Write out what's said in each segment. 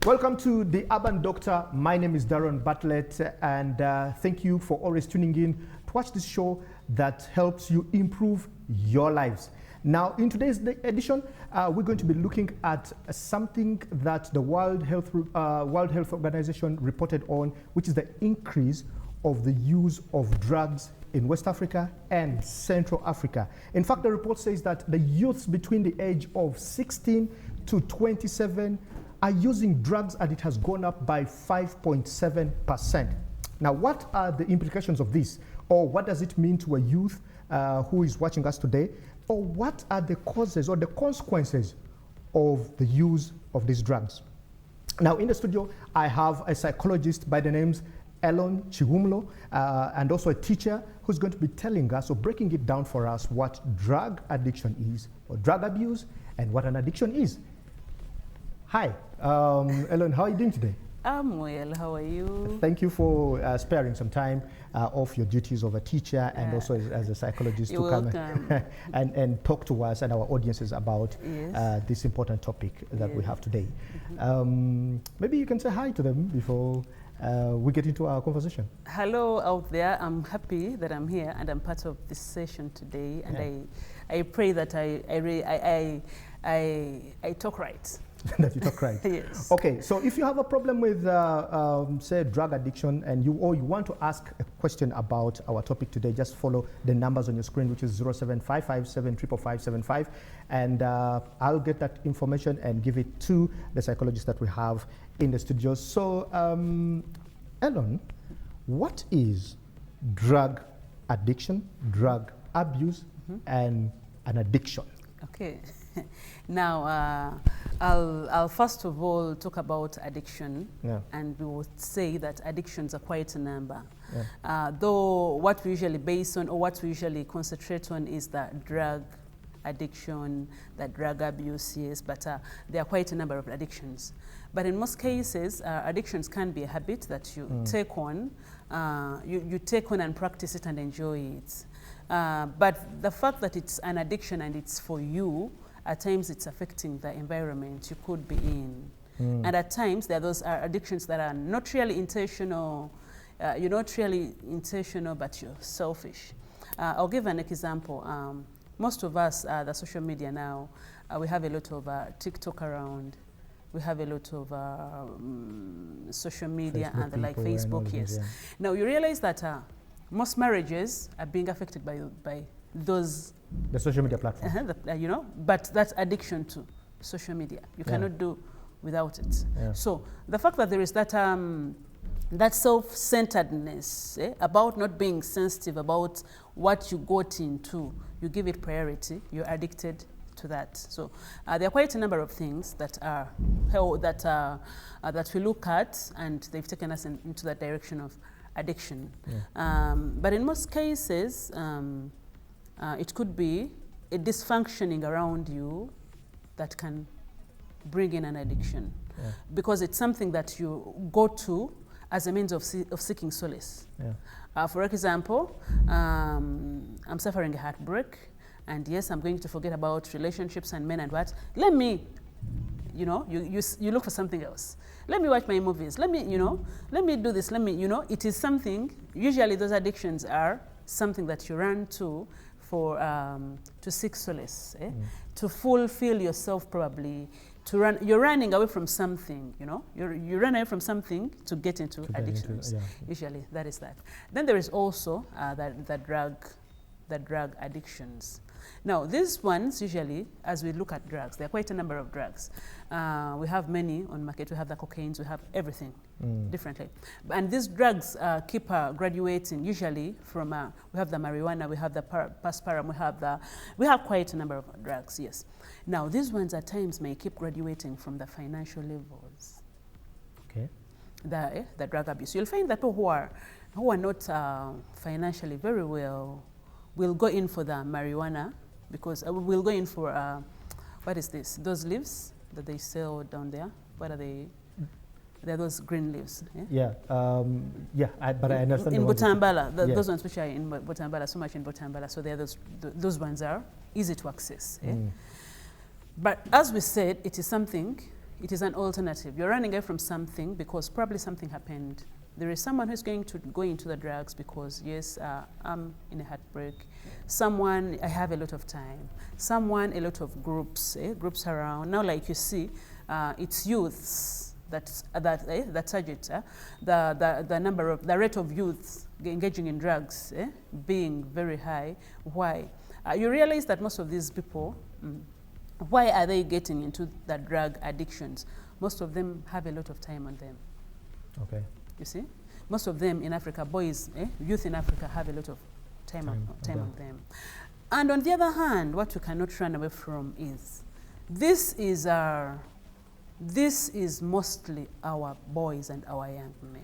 Welcome to The Urban Doctor. My name is Darren Bartlett, and thank you for always tuning in to watch this show that helps you improve your lives. Now, in today's edition, we're going to be looking at something that the World Health Organization reported on, which is the increase of the use of drugs in West Africa and Central Africa. In fact, the report says that the youths between the age of 16 to 27 are using drugs, and it has gone up by 5.7%. Now, what are the implications of this? Or what does it mean to a youth who is watching us today? Or what are the causes or the consequences of the use of these drugs? Now, in the studio, I have a psychologist by the names Ellon and also a teacher who's going to be telling us or breaking it down for us what drug addiction is, or drug abuse, and what an addiction is. Hi, Ellon, how are you doing today? I'm well, how are you? Thank you for sparing some time off your duties of a teacher and also as a psychologist You're to welcome. come and talk to us and our audiences about this important topic that we have today. Maybe you can say hi to them before we get into our conversation. Hello out there, I'm happy that I'm here and I'm part of this session today, and I pray that I talk right. That you talk right. Yes. Okay, so if you have a problem with, say, drug addiction, and you want to ask a question about our topic today, just follow the numbers on your screen, which is 0755755575, and I'll get that information and give it to the psychologist that we have in the studio. So, Ellon, what is drug addiction, drug abuse, and an addiction? Okay. Now, I'll first of all talk about addiction, and we would say that addictions are quite a number. Though what we usually base on, or what we usually concentrate on, is the drug addiction, the drug abuse, yes, but there are quite a number of addictions. But in most cases, addictions can be a habit that you take on, you take on and practice it and enjoy it. But the fact that it's an addiction and it's for you, at times it's affecting the environment you could be in. And at times there are those addictions that are not really intentional, you're not really intentional, but you're selfish. I'll give an example. Most of us, the social media now, we have a lot of TikTok around. We have a lot of social media Facebook and the like, Facebook, yes. Now you realize that most marriages are being affected by those the social media platform. You know, but that's addiction to social media. You cannot do without it. So the fact that there is that that self-centeredness about not being sensitive about what you got into, you give it priority, you're addicted to that. So there are quite a number of things that are that we look at, and they've taken us into that direction of addiction. But in most cases, it could be a dysfunctioning around you that can bring in an addiction, because it's something that you go to as a means of seeking solace. For example, I'm suffering a heartbreak, and yes, I'm going to forget about relationships and men and what. Let me, you know, you look for something else. Let me watch my movies. Let me, you know, let me do this. Let me, you know, it is something. Usually, those addictions are something that you run to for to seek solace, to fulfill yourself, probably. You're running away from something, you know. You run away from something to get into addictions. Usually, that is that. Then there is also the drug addictions. Now, these ones, usually, as we look at drugs, there are quite a number of drugs. We have many on market. We have the cocaines, we have everything differently. And these drugs keep graduating, usually from, we have the marijuana, we have the pasparum, we have quite a number of drugs, yes. Now, these ones at times may keep graduating from the financial levels. Okay. The drug abuse. You'll find that people who are not financially very well will go in for the marijuana, because we'll go in for, what is this? Those leaves that they sell down there, what are they? They're those green leaves. But I understand. In Botambala, those ones which are in Botambala, so much in Botambala, so those ones are easy to access. But as we said, it is something it is an alternative. You're running away from something because probably something happened. There is someone who's going to go into the drugs because, yes, I'm in a heartbreak. Someone, I have a lot of time. Someone, a lot of groups, groups around. Now, like you see, it's youths that target the rate of youths engaging in drugs being very high. Why? You realize that most of these people, why are they getting into the drug addictions? Most of them have a lot of time on them. Okay. You see? Most of them in Africa, boys, youth in Africa have a lot of time on them. And on the other hand, what you cannot run away from is, this is mostly our boys and our young men.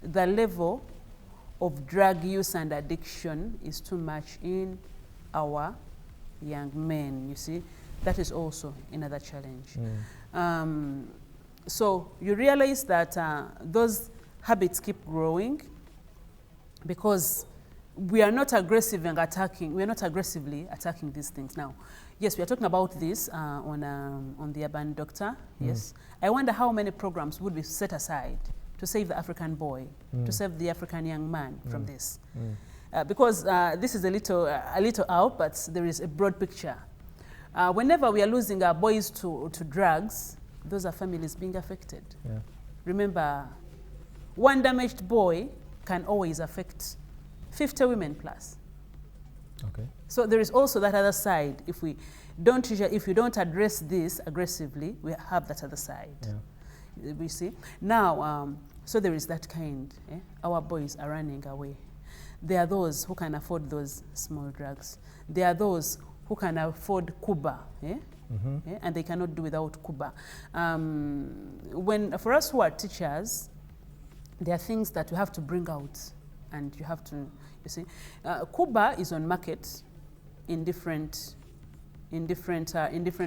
The level of drug use and addiction is too much in our young men, you see. That is also another challenge. So you realize that those habits keep growing because we are not aggressive and attacking. We are not aggressively attacking these things now. Yes, we are talking about this on the Urban Doctor. Yes, I wonder how many programs would be set aside to save the African boy, to save the African young man from this, because this is a little out, but there is a broad picture. Whenever we are losing our boys to drugs, those are families being affected. Yeah. Remember, one damaged boy can always affect 50 women plus. Okay. So there is also that other side. If you don't address this aggressively, we have that other side. Yeah. We see now. So there is that kind. Our boys are running away. There are those who can afford those small drugs. There are those who can afford Kuba. And they cannot do without Kuba. For us who are teachers, there are things that we have to bring out, and you have to, you see, Kuba is on market in different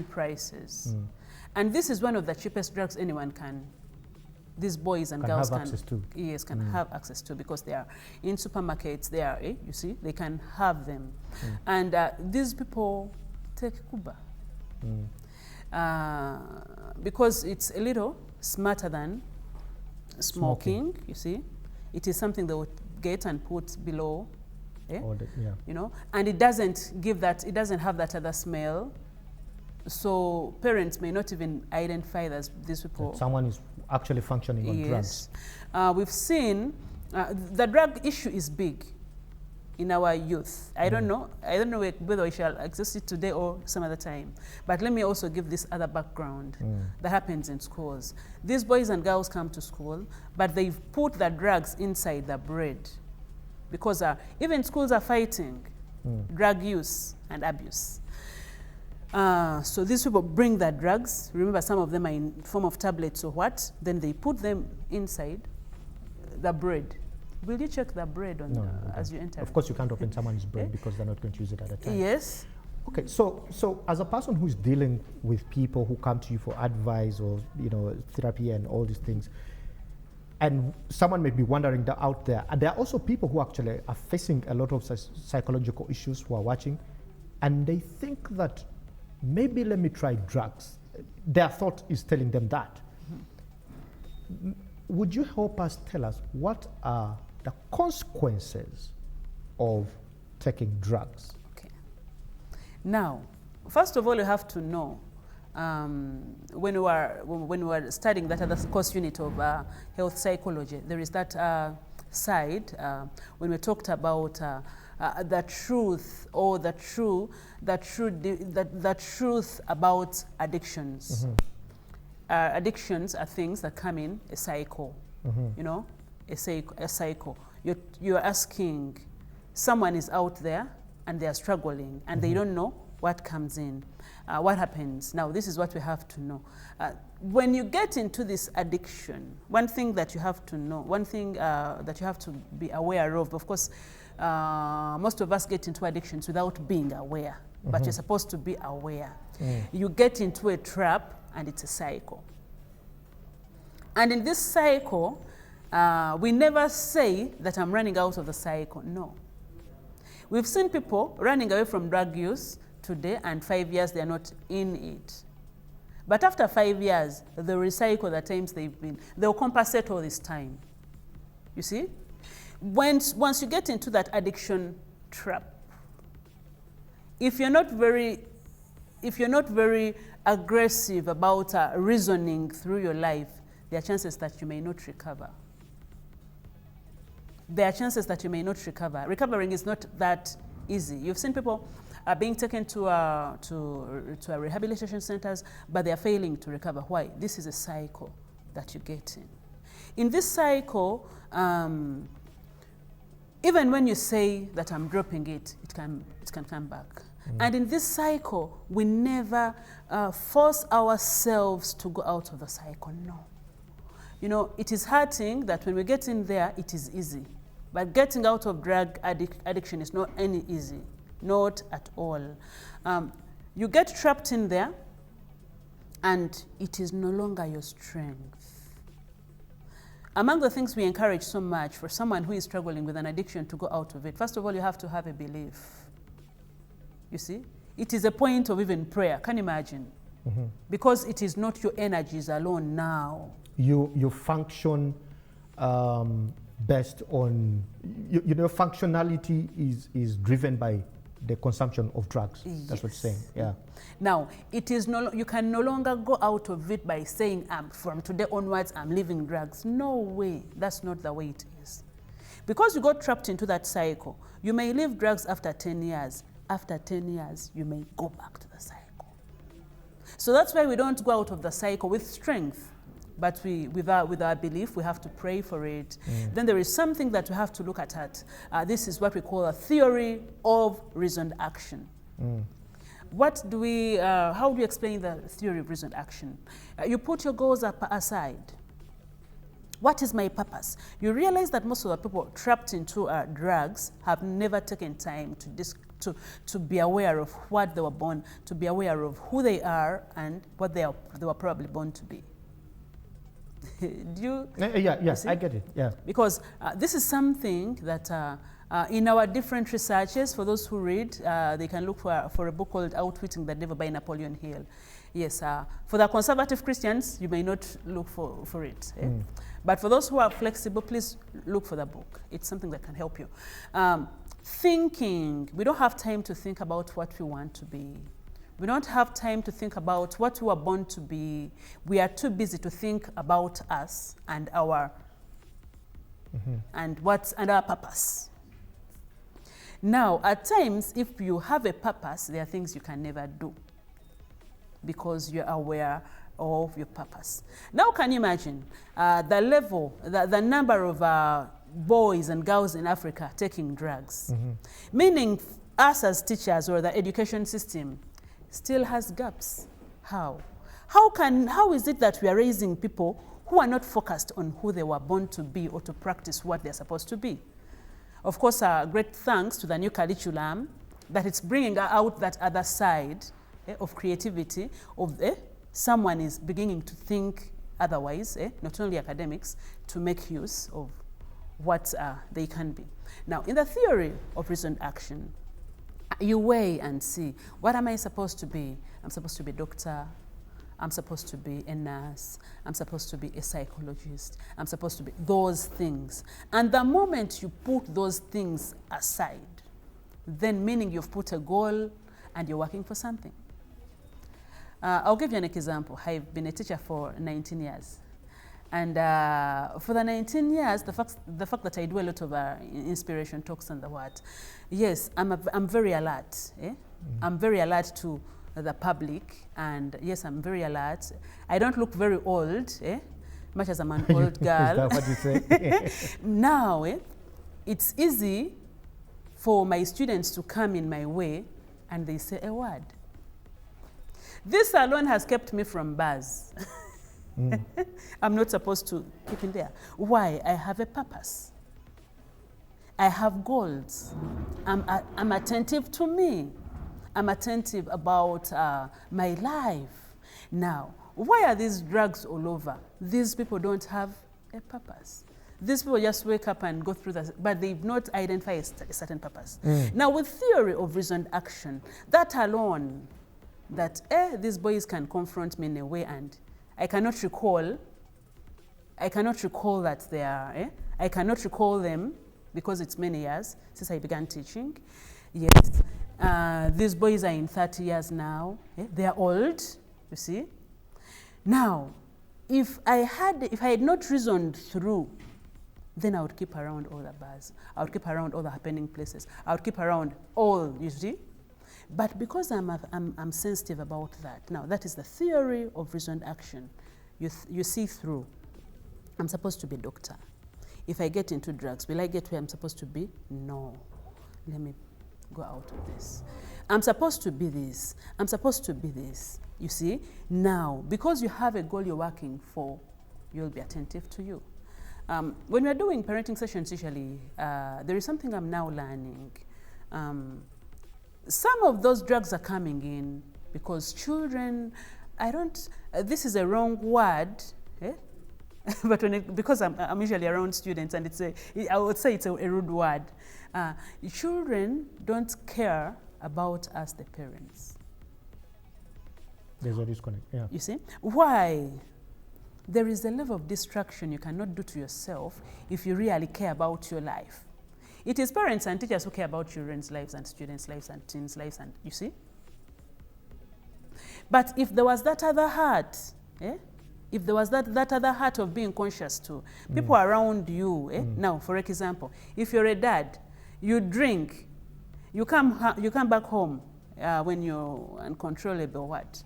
prices, and this is one of the cheapest drugs anyone can. These boys and girls can have access to, because they are in supermarkets. They are, you see, they can have them, and these people take Kuba. Because it's a little smarter than smoking. You see, it is something they would get and put below, you know, and it doesn't have that other smell, so parents may not even identify these people. That someone is actually functioning on drugs. We've seen the drug issue is big in our youth. I don't know whether we shall access it today or some other time. But let me also give this other background that happens in schools. These boys and girls come to school, but they've put the drugs inside the bread, because even schools are fighting drug use and abuse. So these people bring the drugs. Remember, some of them are in form of tablets or what. Then they put them inside the bread. Will you check the bread as you enter? Of course, you can't open someone's bread because they're not going to use it at a time. Yes. Okay, so as a person who's dealing with people who come to you for advice or therapy and all these things, and someone may be wondering out there, and there are also people who actually are facing a lot of psychological issues who are watching, and they think that maybe let me try drugs. Their thought is telling them that. Would you help us tell us what are the consequences of taking drugs? Okay. Now, first of all, you have to know, when we were studying that other course unit of health psychology, there is that side when we talked about the truth, or the truth about addictions. Addictions are things that come in a cycle, you know, a cycle. You're asking, someone is out there and they are struggling and they don't know what comes in, what happens. Now, this is what we have to know. When you get into this addiction, one thing that you have to know, that you have to be aware of course, most of us get into addictions without being aware, but you're supposed to be aware. You get into a trap, and it's a cycle. And in this cycle, we never say that I'm running out of the cycle. No. We've seen people running away from drug use today, and 5 years they are not in it. But after 5 years, they'll recycle the times they'll compensate all this time. You see? Once you get into that addiction trap, if you're not very aggressive about reasoning through your life, there are chances that you may not recover. There are chances that you may not recover. Recovering is not that easy. You've seen people being taken to rehabilitation centers, but they are failing to recover. Why? This is a cycle that you get in. In this cycle, even when you say that I'm dropping it, it can come back. And in this cycle, we never force ourselves to go out of the cycle, no. You know, it is hurting that when we get in there, it is easy. But getting out of drug addiction is not any easy, not at all. You get trapped in there, and it is no longer your strength. Among the things we encourage so much for someone who is struggling with an addiction to go out of it, first of all, you have to have a belief. You see? It is a point of even prayer. Can you imagine? Because it is not your energies alone now. You function based on, functionality is driven by the consumption of drugs. Yes. That's what you're saying, yeah. Now, it is you can no longer go out of it by saying, from today onwards, I'm leaving drugs. No way. That's not the way it is. Because you got trapped into that cycle, you may leave drugs after 10 years. After 10 years, you may go back to the cycle. So that's why we don't go out of the cycle with strength, but with our belief, we have to pray for it. Then there is something that we have to look at. This is what we call a theory of reasoned action. How do you explain the theory of reasoned action? You put your goals aside. What is my purpose? You realize that most of the people trapped into drugs have never taken time to be aware of what they were born, to be aware of who they are and what they were probably born to be. Do you? Yes, I get it, yeah. Because this is something that in our different researches, for those who read, they can look for a book called Outwitting the Devil by Napoleon Hill. Yes, for the conservative Christians, you may not look for it. But for those who are flexible, please look for the book. It's something that can help you. Thinking, we don't have time to think about what we want to be. We don't have time to think about what we were born to be. We are too busy to think about us and our our purpose. Now, at times, if you have a purpose, there are things you can never do because you're aware of your purpose. Now, can you imagine the number of boys and girls in Africa taking drugs? Meaning us as teachers or the education system still has gaps. How is it that we are raising people who are not focused on who they were born to be or to practice what they're supposed to be? Of course, great thanks to the new curriculum that it's bringing out that other side of creativity, of someone is beginning to think otherwise, not only academics, to make use of what they can be. Now, in the theory of reasoned action, you weigh and see, what am I supposed to be? I'm supposed to be a doctor. I'm supposed to be a nurse. I'm supposed to be a psychologist. I'm supposed to be those things. And the moment you put those things aside, then meaning you've put a goal and you're working for something. I'll give you an example. I've been a teacher for 19 years. And for the 19 years, the fact that I do a lot of inspiration talks and the what, yes, I'm very alert. I'm very alert to the public, and yes, I'm very alert. I don't look very old, much as I'm an old girl. Is that what you say? Now, it's easy for my students to come in my way and they say a word. This alone has kept me from bars. I'm not supposed to keep in there. Why? I have a purpose. I have goals. I'm attentive to me. I'm attentive about my life. Now, why are these drugs all over? These people don't have a purpose. These people just wake up and go through that, but they've not identified a certain purpose. Now, with theory of reasoned action, that alone that these boys can confront me in a way, and I cannot recall that they are, I cannot recall them because it's many years since I began teaching. Yes, these boys are in 30 years now. They are old, you see. Now, if I had not reasoned through, then I would keep around all the bars. I would keep around all the happening places. I would keep around all, you see. But because I'm sensitive about that, now that is the theory of reasoned action. You see through. I'm supposed to be a doctor. If I get into drugs, will I get where I'm supposed to be? No. Let me go out of this. I'm supposed to be this. I'm supposed to be this. You see? Now, because you have a goal you're working for, you'll be attentive to you. When we're doing parenting sessions, usually, there is something I'm now learning. Some of those drugs are coming in because children, this is a wrong word, but because I'm usually around students, and I would say it's a rude word. Children don't care about us, the parents. There's a disconnect, yeah. You see? Why? There is a level of distraction you cannot do to yourself if you really care about your life. It is parents and teachers who care about children's lives and students' lives and teens' lives, and you see? But if there was that other heart, if there was that other heart of being conscious too, people around you, now, for example, if you're a dad, you drink, you come back home when you're uncontrollable, what?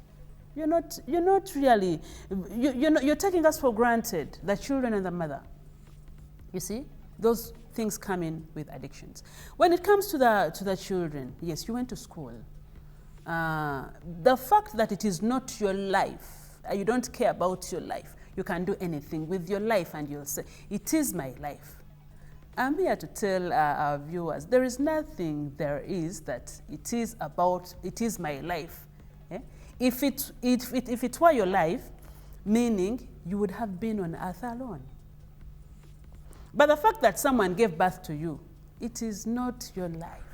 You're not really, you're taking us for granted, the children and the mother. You see? Those things come in with addictions. When it comes to the children, yes, you went to school. The fact that it is not your life, you don't care about your life, you can do anything with your life and you'll say, it is my life. I'm here to tell our viewers, there is nothing there is that it is my life. If it were your life, meaning you would have been on earth alone. But the fact that someone gave birth to you, it is not your life.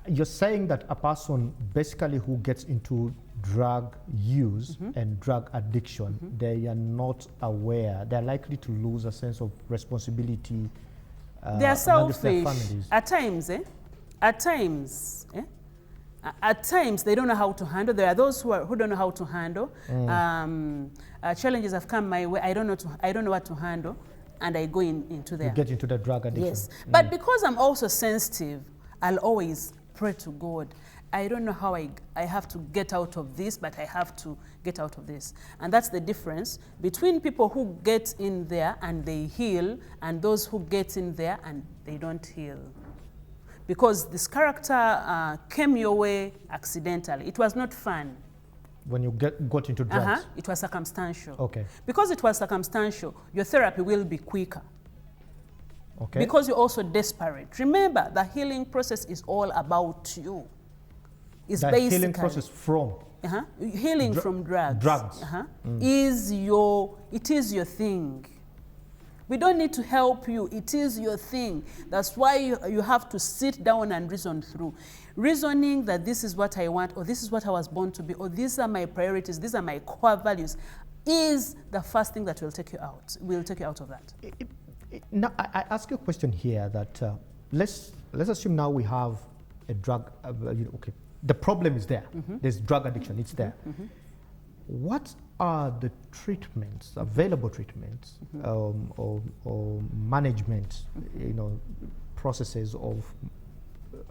You're saying that a person basically who gets into drug use and drug addiction, they are not aware. They're likely to lose a sense of responsibility. They are selfish. At times, At times, they don't know how to handle. There are those who don't know how to handle. Challenges have come my way. I don't know what to handle, and I go into there. You get into the drug addiction. Yes, but because I'm also sensitive, I'll always pray to God. I don't know how I have to get out of this, but I have to get out of this. And that's the difference between people who get in there and they heal and those who get in there and they don't heal. Because this character came your way accidentally. It was not fun. When you got into drugs? It was circumstantial. Okay. Because it was circumstantial, your therapy will be quicker. Okay. Because you're also desperate. Remember, the healing process is all about you. It's the basically healing process from? Healing from drugs. Drugs. It is your thing. We don't need to help you. It is your thing. That's why you have to sit down and reason through. Reasoning that this is what I want, or this is what I was born to be, or these are my priorities, these are my core values, is the first thing that will take you out. Will take you out of that. Now, I ask you a question here that let's assume now we have a drug. Okay, the problem is there. There's drug addiction. It's there. What are the treatments, available treatments, or management, processes of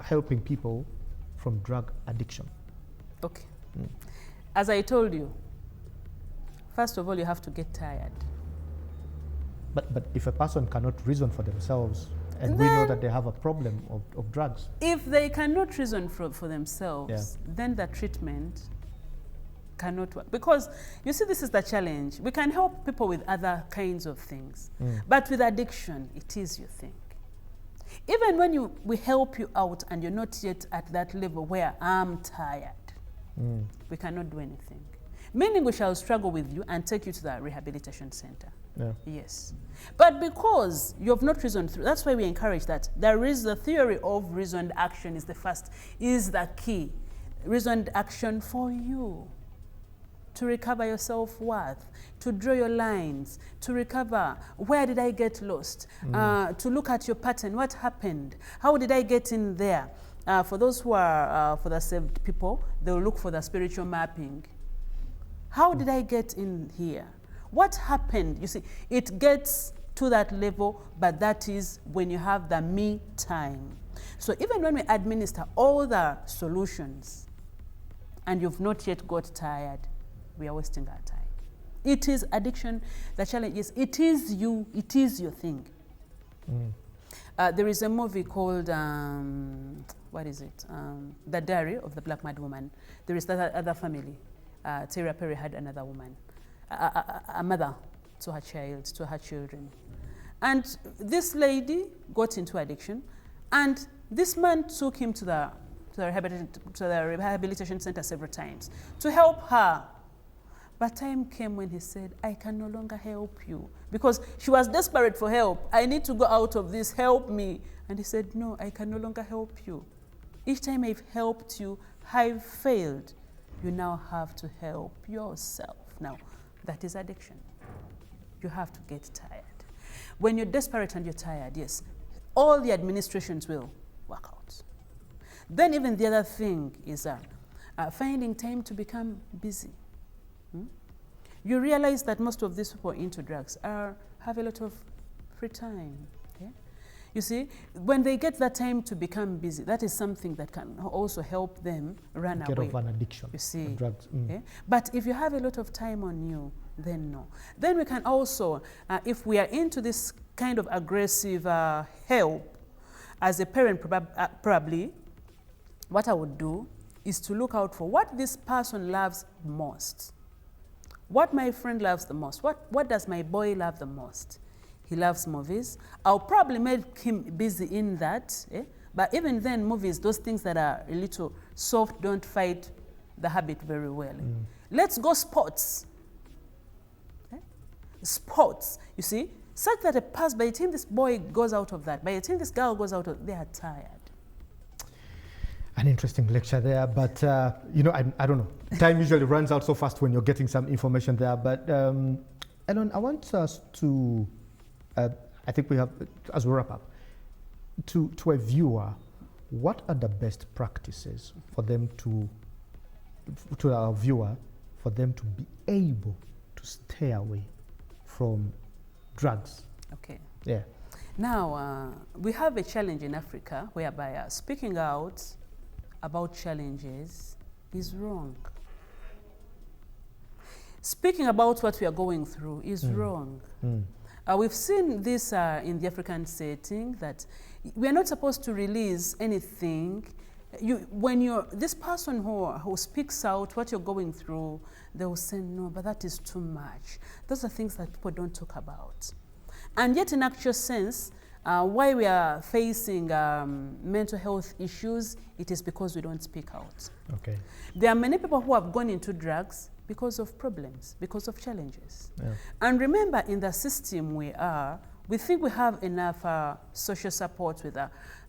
helping people from drug addiction? Okay. As I told you, first of all, you have to get tired. But if a person cannot reason for themselves, and we know that they have a problem of drugs. If they cannot reason for themselves, then the treatment cannot work. Because, you see, this is the challenge. We can help people with other kinds of things. But with addiction, it is your thing. Even when we help you out and you're not yet at that level where I'm tired, we cannot do anything. Meaning we shall struggle with you and take you to the rehabilitation center. Yes. But because you have not reasoned through, that's why we encourage that. There is the theory of reasoned action is the key. reasoned action for you to recover your self-worth, to draw your lines, to recover where did I get lost, to look at your pattern, what happened, how did I get in there. For those who are for the saved people, they'll look for the spiritual mapping. How did I get in here? What happened? You see, it gets to that level, but that is when you have the me time. So even when we administer all the solutions and you've not yet got tired, we are wasting our time. It is addiction. The challenge is it is you, it is your thing. There is a movie called, what is it? The Diary of the Black Mad Woman. There is that other family. Tyra Perry had another woman, a mother to her child, to her children. And this lady got into addiction, and this man took him to the rehabilitation center several times to help her. But time came when he said, I can no longer help you. Because she was desperate for help. I need to go out of this, help me. And he said, no, I can no longer help you. Each time I've helped you, I've failed. You now have to help yourself. Now, that is addiction. You have to get tired. When you're desperate and you're tired, yes, all the administrations will work out. Then even the other thing is finding time to become busy. You realize that most of these people into drugs have a lot of free time. Okay? You see, when they get that time to become busy, that is something that can also help them run away. Get off an addiction. You see, drugs. Okay? But if you have a lot of time on you, then no. Then we can also, if we are into this kind of aggressive help, as a parent probably, what I would do is to look out for what this person loves most. What my friend loves the most. What does my boy love the most? He loves movies. I'll probably make him busy in that. But even then, movies, those things that are a little soft, don't fight the habit very well. Let's go sports. Sports, you see, such that by the time this boy goes out of that, by the time this girl goes out of, they are tired. An interesting lecture there, but you know, I don't know. Time usually runs out so fast when you're getting some information there. But Ellon, I want us to, I think we have, as we wrap up, to a viewer, what are the best practices for them to our viewer, for them to be able to stay away from drugs? Okay. Yeah. Now, we have a challenge in Africa whereby speaking out about challenges is wrong. Speaking about what we are going through is wrong. We've seen this in the African setting, that we are not supposed to release anything. When this person who speaks out what you're going through, they will say, no, but that is too much. Those are things that people don't talk about. And yet in actual sense, why we are facing mental health issues, it is because we don't speak out. Okay. There are many people who have gone into drugs because of problems, because of challenges. Yeah. And remember, in the system we think we have enough social support with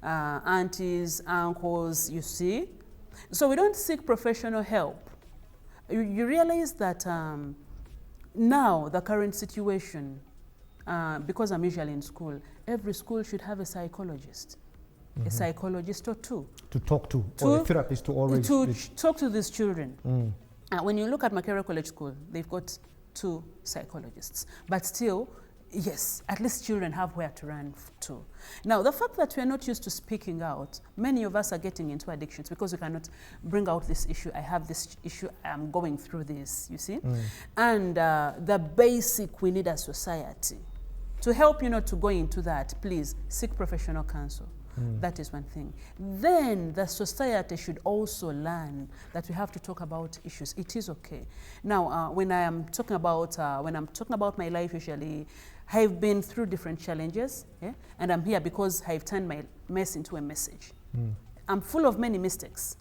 aunties, uncles, you see. So we don't seek professional help. You realize that now, the current situation, because I'm usually in school, every school should have a psychologist, a psychologist or two. To talk to, or a therapist to always... To talk to these children. When you look at Makerere College School, they've got 2 psychologists. But still, yes, at least children have where to run to. Now, the fact that we are not used to speaking out, many of us are getting into addictions because we cannot bring out this issue. I have this issue, I'm going through this, you see? And the basic we need as society. To help you not to go into that, please seek professional counsel. That is one thing. Then the society should also learn that we have to talk about issues. It is okay. Now, when I'm talking about my life, usually I've been through different challenges, and I'm here because I've turned my mess into a message. I'm full of many mistakes,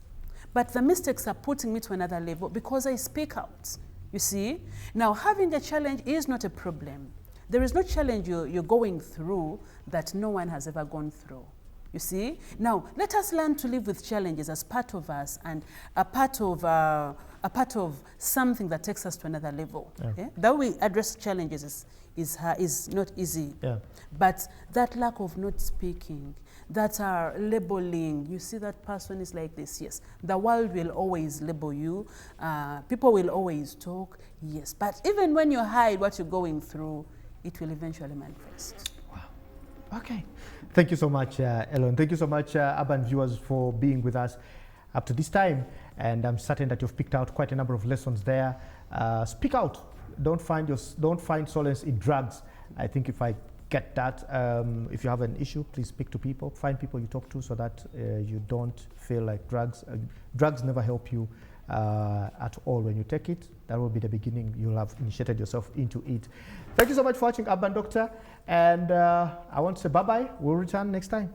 but the mistakes are putting me to another level because I speak out. You see, now having a challenge is not a problem. There is no challenge you're going through that no one has ever gone through. You see? Now, let us learn to live with challenges as part of us and a part of something that takes us to another level. Yeah. That we address challenges is not easy. Yeah. But that lack of not speaking, that are labeling, you see that person is like this, yes. The world will always label you. People will always talk, yes. But even when you hide what you're going through, it will eventually manifest. Wow. Okay. Thank you so much, Ellon. Thank you so much, Urban viewers, for being with us up to this time. And I'm certain that you've picked out quite a number of lessons there. Speak out. Don't find solace in drugs. I think if I get that, if you have an issue, please speak to people. Find people you talk to so that you don't feel like drugs never help you at all when you take it. That will be the beginning. You'll have initiated yourself into it. Thank you so much for watching Urban Doctor. And I want to say bye-bye. We'll return next time.